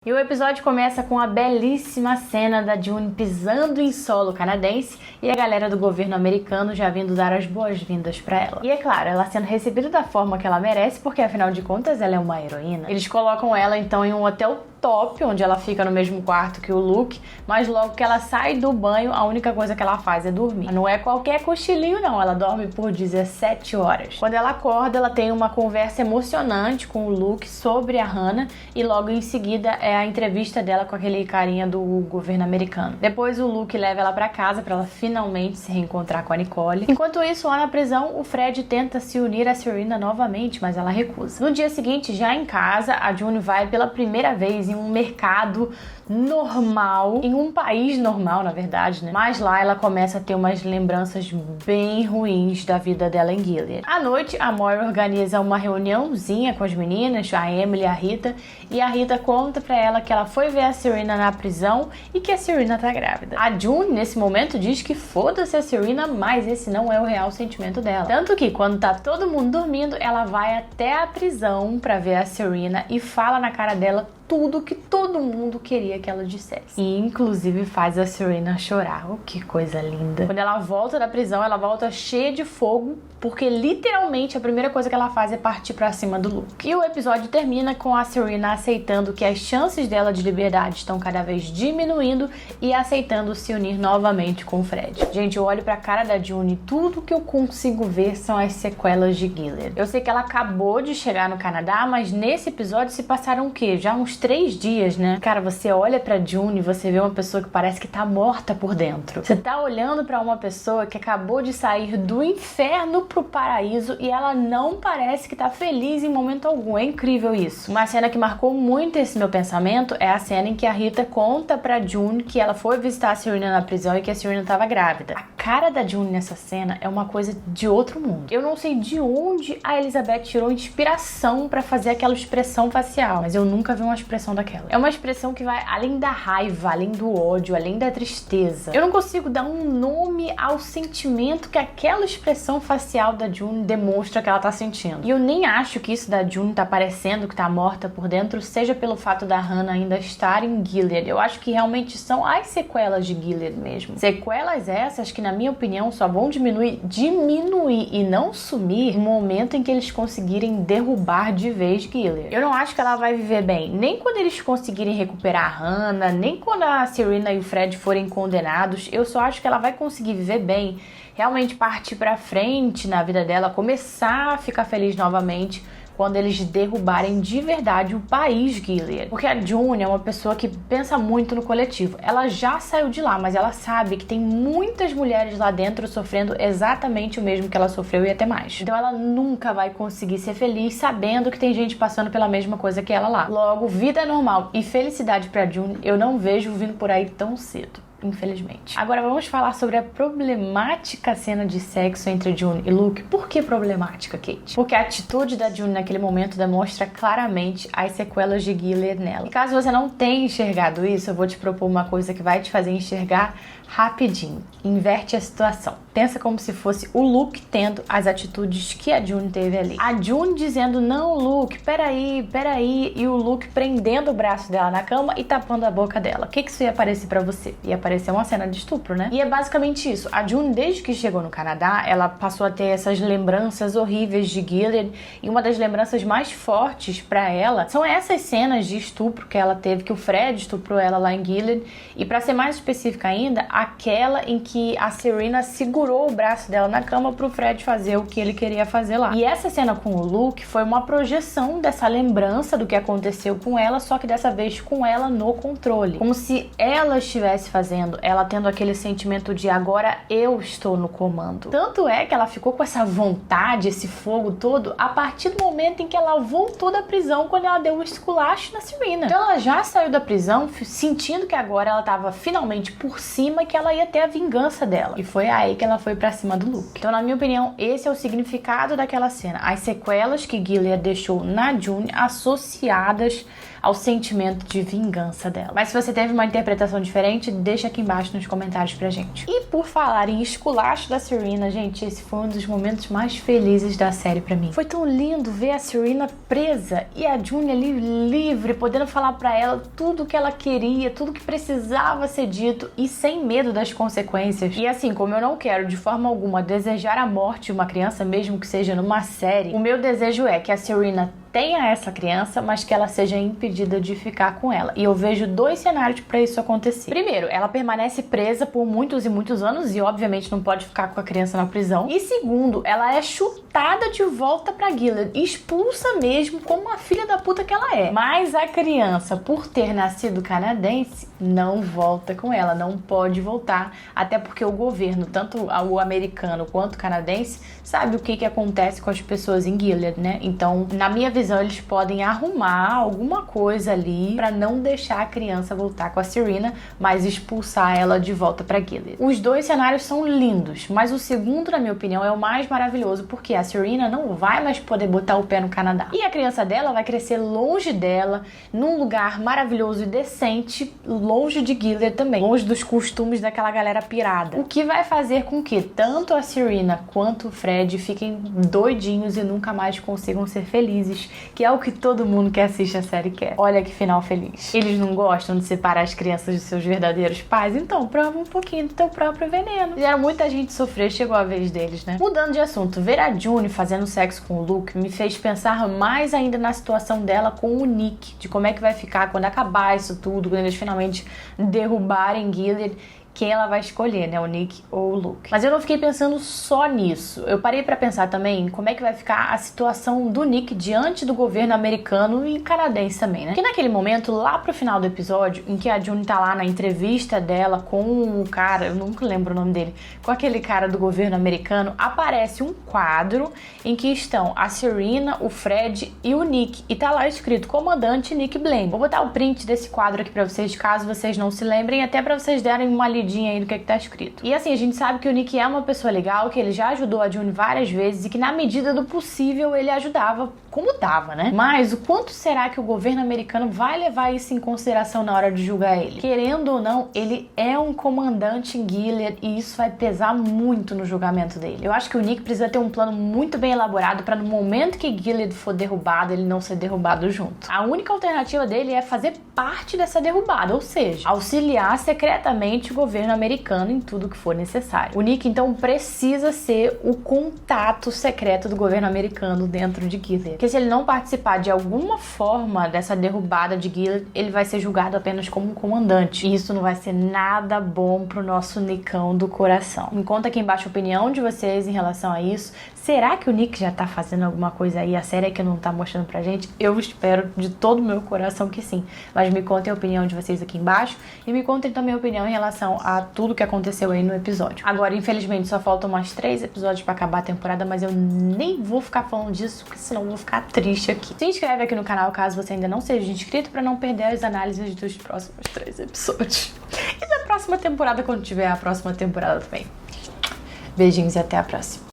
E o episódio começa com a belíssima cena da June pisando em solo canadense e a galera do governo americano já vindo dar as boas-vindas pra ela. E é claro, ela sendo recebida da forma que ela merece, porque afinal de contas ela é uma heroína. Eles colocam ela então em um hotel top, onde ela fica no mesmo quarto que o Luke, mas logo que ela sai do banho, a única coisa que ela faz é dormir. Não é qualquer cochilinho não, ela dorme por 17 horas. Quando ela acorda, ela tem uma conversa emocionante com o Luke sobre a Hannah e logo em seguida é a entrevista dela com aquele carinha do governo americano. Depois o Luke leva ela pra casa pra ela finalmente se reencontrar com a Nicole. Enquanto isso, lá na prisão, o Fred tenta se unir a Serena novamente, mas ela recusa. No dia seguinte, já em casa, a June vai pela primeira vez em um mercado normal, em um país normal, na verdade, né? Mas lá ela começa a ter umas lembranças bem ruins da vida dela em Gilead. À noite, a Moira organiza uma reuniãozinha com as meninas, a Emily e a Rita, e a Rita conta pra ela que ela foi ver a Serena na prisão e que a Serena tá grávida. A June, nesse momento, diz que foda-se a Serena, mas esse não é o real sentimento dela. Tanto que, quando tá todo mundo dormindo, ela vai até a prisão pra ver a Serena e fala na cara dela tudo que todo mundo queria que ela dissesse. E inclusive faz a Serena chorar. Oh, que coisa linda. Quando ela volta da prisão, ela volta cheia de fogo, porque literalmente a primeira coisa que ela faz é partir pra cima do Luke. E o episódio termina com a Serena aceitando que as chances dela de liberdade estão cada vez diminuindo e aceitando se unir novamente com o Fred. Gente, eu olho pra cara da June e tudo que eu consigo ver são as sequelas de Gilead. Eu sei que ela acabou de chegar no Canadá, mas nesse episódio se passaram o quê? Já uns 3 dias, né? Cara, você olha pra June e você vê uma pessoa que parece que tá morta por dentro. Você tá olhando pra uma pessoa que acabou de sair do inferno pro paraíso e ela não parece que tá feliz em momento algum. É incrível isso. Uma cena que marcou muito esse meu pensamento é a cena em que a Rita conta pra June que ela foi visitar a Serena na prisão e que a Serena tava grávida. A cara da June nessa cena é uma coisa de outro mundo. Eu não sei de onde a Elizabeth tirou inspiração pra fazer aquela expressão facial, mas eu nunca vi uma expressão daquela. É uma expressão que vai além da raiva, além do ódio, além da tristeza. Eu não consigo dar um nome ao sentimento que aquela expressão facial da June demonstra que ela tá sentindo. E eu nem acho que isso da June tá parecendo que tá morta por dentro, seja pelo fato da Hannah ainda estar em Gilead. Eu acho que realmente são as sequelas de Gilead mesmo. Sequelas essas que, na minha opinião, só vão diminuir e não sumir no momento em que eles conseguirem derrubar de vez Gilead. Eu não acho que ela vai viver bem, nem quando eles conseguirem recuperar a Hannah, nem quando a Serena e o Fred forem condenados. Eu só acho que ela vai conseguir viver bem, realmente partir pra frente na vida dela, começar a ficar feliz novamente quando eles derrubarem de verdade o país Gilead. Porque a June é uma pessoa que pensa muito no coletivo. Ela já saiu de lá, mas ela sabe que tem muitas mulheres lá dentro sofrendo exatamente o mesmo que ela sofreu e até mais. Então ela nunca vai conseguir ser feliz sabendo que tem gente passando pela mesma coisa que ela lá. Logo, vida normal e felicidade pra June eu não vejo vindo por aí tão cedo, infelizmente. Agora vamos falar sobre a problemática cena de sexo entre June e Luke. Por que problemática, Kate? Porque a atitude da June naquele momento demonstra claramente as sequelas de Gilead nela. E caso você não tenha enxergado isso, eu vou te propor uma coisa que vai te fazer enxergar rapidinho. Inverte a situação. Pensa como se fosse o Luke tendo as atitudes que a June teve ali. A June dizendo, não, Luke, peraí, e o Luke prendendo o braço dela na cama e tapando a boca dela. O que isso ia aparecer pra você? Ia aparecer uma cena de estupro, né? E é basicamente isso. A June, desde que chegou no Canadá, ela passou a ter essas lembranças horríveis de Gilead, e uma das lembranças mais fortes pra ela são essas cenas de estupro que ela teve, que o Fred estuprou ela lá em Gilead, e pra ser mais específica ainda, aquela em que a Serena segurou o braço dela na cama pro Fred fazer o que ele queria fazer lá. E essa cena com o Luke foi uma projeção dessa lembrança do que aconteceu com ela, só que dessa vez com ela no controle. Como se ela estivesse fazendo, ela tendo aquele sentimento de agora eu estou no comando. Tanto é que ela ficou com essa vontade, esse fogo todo, a partir do momento em que ela voltou da prisão, quando ela deu um esculacho na Serena. Então ela já saiu da prisão sentindo que agora ela estava finalmente por cima, que ela ia ter a vingança dela. E foi aí que ela foi pra cima do Luke. Então, na minha opinião, esse é o significado daquela cena. As sequelas que Gilead deixou na June associadas ao sentimento de vingança dela. Mas se você teve uma interpretação diferente, deixa aqui embaixo nos comentários pra gente. E por falar em esculacho da Serena, gente, esse foi um dos momentos mais felizes da série pra mim. Foi tão lindo ver a Serena presa e a June ali livre, podendo falar pra ela tudo que ela queria, tudo que precisava ser dito e sem medo das consequências. E assim, como eu não quero de forma alguma desejar a morte de uma criança, mesmo que seja numa série, o meu desejo é que a Serena tenha essa criança, mas que ela seja impedida de ficar com ela. E eu vejo 2 cenários para isso acontecer. Primeiro, ela permanece presa por muitos e muitos anos e obviamente não pode ficar com a criança na prisão. E segundo, ela é chutada de volta para Gilead, expulsa mesmo como a filha da puta que ela é. Mas a criança, por ter nascido canadense, não volta com ela, não pode voltar, até porque o governo, tanto o americano quanto o canadense, sabe o que acontece com as pessoas em Gilead, né? Então, na minha visão, eles podem arrumar alguma coisa ali pra não deixar a criança voltar com a Serena, mas expulsar ela de volta pra Gilead. Os 2 cenários são lindos, mas o segundo, na minha opinião, é o mais maravilhoso, porque a Serena não vai mais poder botar o pé no Canadá. E a criança dela vai crescer longe dela, num lugar maravilhoso e decente, longe de Gilead também, longe dos costumes daquela galera pirada. O que vai fazer com que tanto a Serena quanto o Fred fiquem doidinhos e nunca mais consigam ser felizes, que é o que todo mundo que assiste a série quer. Olha que final feliz. Eles não gostam de separar as crianças de seus verdadeiros pais? Então prova um pouquinho do teu próprio veneno. Fizeram muita gente sofrer, chegou a vez deles, né? Mudando de assunto, ver a June fazendo sexo com o Luke me fez pensar mais ainda na situação dela com o Nick, de como é que vai ficar quando acabar isso tudo, quando eles finalmente derrubarem Gilead, quem ela vai escolher, né? O Nick ou o Luke. Mas eu não fiquei pensando só nisso. Eu parei pra pensar também em como é que vai ficar a situação do Nick diante do governo americano e canadense também, né? Porque naquele momento, lá pro final do episódio, em que a June tá lá na entrevista dela com o cara, eu nunca lembro o nome dele, com aquele cara do governo americano, aparece um quadro em que estão a Serena, o Fred e o Nick. E tá lá escrito Comandante Nick Blaine. Vou botar o print desse quadro aqui pra vocês, caso vocês não se lembrem, até pra vocês derem uma lidinha aí do que tá escrito. E assim, a gente sabe que o Nick é uma pessoa legal, que ele já ajudou a June várias vezes e que na medida do possível ele ajudava como dava, né? Mas o quanto será que o governo americano vai levar isso em consideração na hora de julgar ele? Querendo ou não, ele é um comandante em Gilead e isso vai pesar muito no julgamento dele. Eu acho que o Nick precisa ter um plano muito bem elaborado para no momento que Gilead for derrubado, ele não ser derrubado junto. A única alternativa dele é fazer parte dessa derrubada, ou seja, auxiliar secretamente o governo americano em tudo que for necessário. O Nick, então, precisa ser o contato secreto do governo americano dentro de Gilead. Porque se ele não participar de alguma forma dessa derrubada de Gilead, ele vai ser julgado apenas como um comandante. E isso não vai ser nada bom pro nosso Nickão do coração. Me conta aqui embaixo a opinião de vocês em relação a isso. Será que o Nick já tá fazendo alguma coisa aí? A série é que não tá mostrando pra gente? Eu espero de todo o meu coração que sim. Mas me contem a opinião de vocês aqui embaixo. E me contem também a opinião em relação a tudo que aconteceu aí no episódio. Agora, infelizmente, só faltam mais 3 episódios pra acabar a temporada, mas eu nem vou ficar falando disso, porque senão eu vou ficar triste aqui. Se inscreve aqui no canal caso você ainda não seja inscrito pra não perder as análises dos próximos 3 episódios. E da próxima temporada, quando tiver a próxima temporada também. Beijinhos e até a próxima.